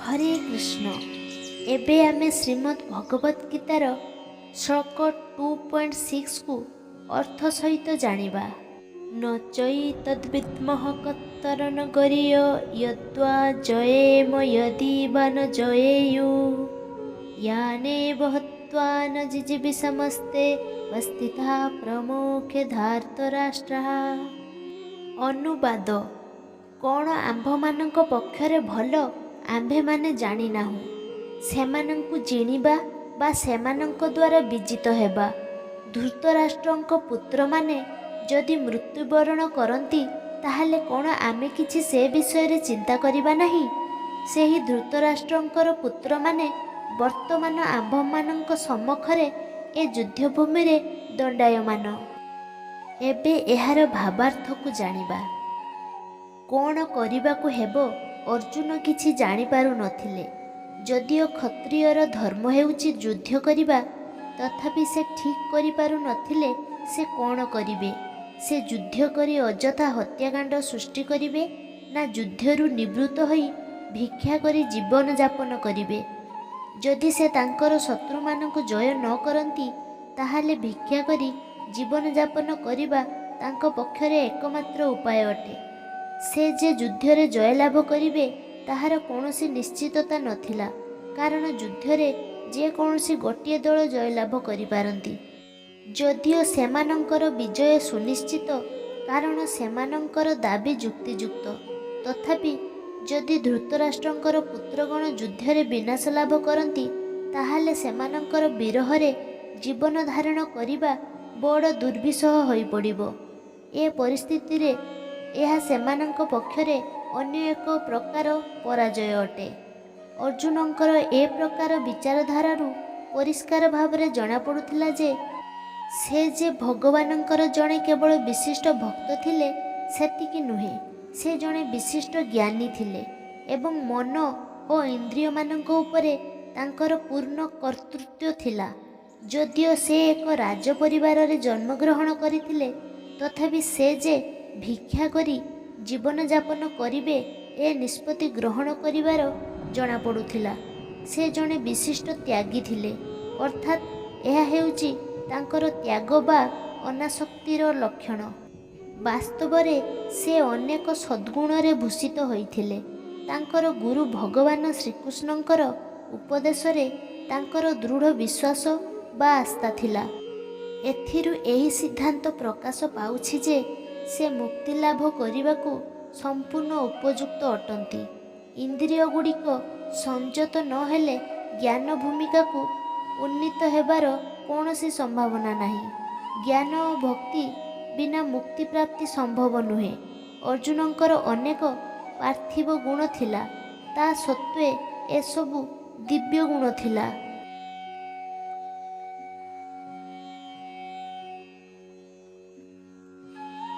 हरे कृष्ण। एबे आमे श्रीमद् भगवत गीतार श्लोक 2.6 को अर्थ सहित जानिबा। न चैतद्विद्मः कत्तरन गरीय यद्वा जयेम यदि वा न जयेयु याने बहत्वा न जिजीविषमस्ते वस्थिता प्रमुखे धार्तराष्ट्रः। अनुवाद। कौन आम्भमानଙ୍କ पक्षरे भल आम्भेमाने जानिनाहु, सेमानंकु जिणिबा बा सेमानंक द्वारा विजित हेबा। धृतराष्ट्रंक पुत्र माने जदि मृत्युवरण करती ताहले कौन आमे किछि से विषय रे चिंता करिबा नहीं। सेही धृतराष्ट्रंकर पुत्र माने वर्तमान आम्भमानंक सम्मुखरे ए युद्धभूमि रे दंडायमान। एबे एहार भावार्थ को जानिबा। कौन करिबाकु हेबो अर्जुन किछि जानि पारु नथिले। जदिओ क्षत्रियर धर्म हेउछि युद्ध करिबा, तथापि से ठीक करि पारु नथिले से कौन करिबे। से युद्ध करी अजथा हत्याकांड सृष्टि करिबे ना युद्धरु निवृत्त होई भिक्षा करी जीवन यापन करिबे। जदि से तांकर शत्रु मानकु जय न करंती ताहाले भिक्षा करी जीवन यापन करिबा तांको पक्षरे एकमात्र उपाय अटे। से जे युद्धरे जयलाभ करिबे ताहार कौनसी निश्चितता नथिला, कारण युद्धरे जे कौनसी गोटिए दल जयलाभ करिपारंती। जदिओ सेमानंकर विजय सुनिश्चित, कारण सेमानंकर दाबी युक्तियुक्त, तथापि जदि धृतराष्ट्रंकर पुत्रगण युद्धरे विनाश लाभ करंती ताहाले सेमानंकर विरहरे जीवन धारण करिबा बड़ दुर्विषह होई पड़िबो। ए परिस्थिति रे यह सेमानंक पक्षरे अन्य एक प्रकार पराजय अटे। अर्जुनंकर ए प्रकार विचारधारारू परिष्कार भावरे जना पड़ुथिला जे से जे भगवानंकर जणे केवल विशिष्ट भक्त थिले सेतिकी नुहे, से जणे विशिष्ट ज्ञानी थिले एवं मन और इंद्रिय मानक उपरे तांकर पूर्ण कर्तृत्व थिला। जदिओ से एक राज परिवार रे जन्मग्रहण करिथिले, तथापि से जे भिक्षा करी जीवन यापन करिबे ए निष्पत्ति ग्रहण करिवार जना पड़ुथिला। से जणे विशिष्ट त्यागी थिले, अर्थात यह हेउची तांकर त्याग बा अनासक्तिर लक्षण। वास्तव रे से अनेक सद्गुण रे भूषित होइथिले। तांकर गुरु भगवान श्रीकृष्णंकर उपदेश रे तांकर दृढ़ विश्वास बा आस्था थिला। एथिरु एही सिद्धांत प्रकाश पाउछि जे से मुक्ति लाभ करिबाकु संपूर्ण उपयुक्त अटंती। इंद्रिय गुड़िक संयत न हेले ज्ञान भूमिका को उन्नीत हेबार कौनसी संभावना नहीं। ज्ञान और भक्ति बिना मुक्ति प्राप्ति संभव नुहे। अर्जुनंकर अनेक पार्थिव गुण थिला, ता सत्वे एसबु दिव्य गुण थिला।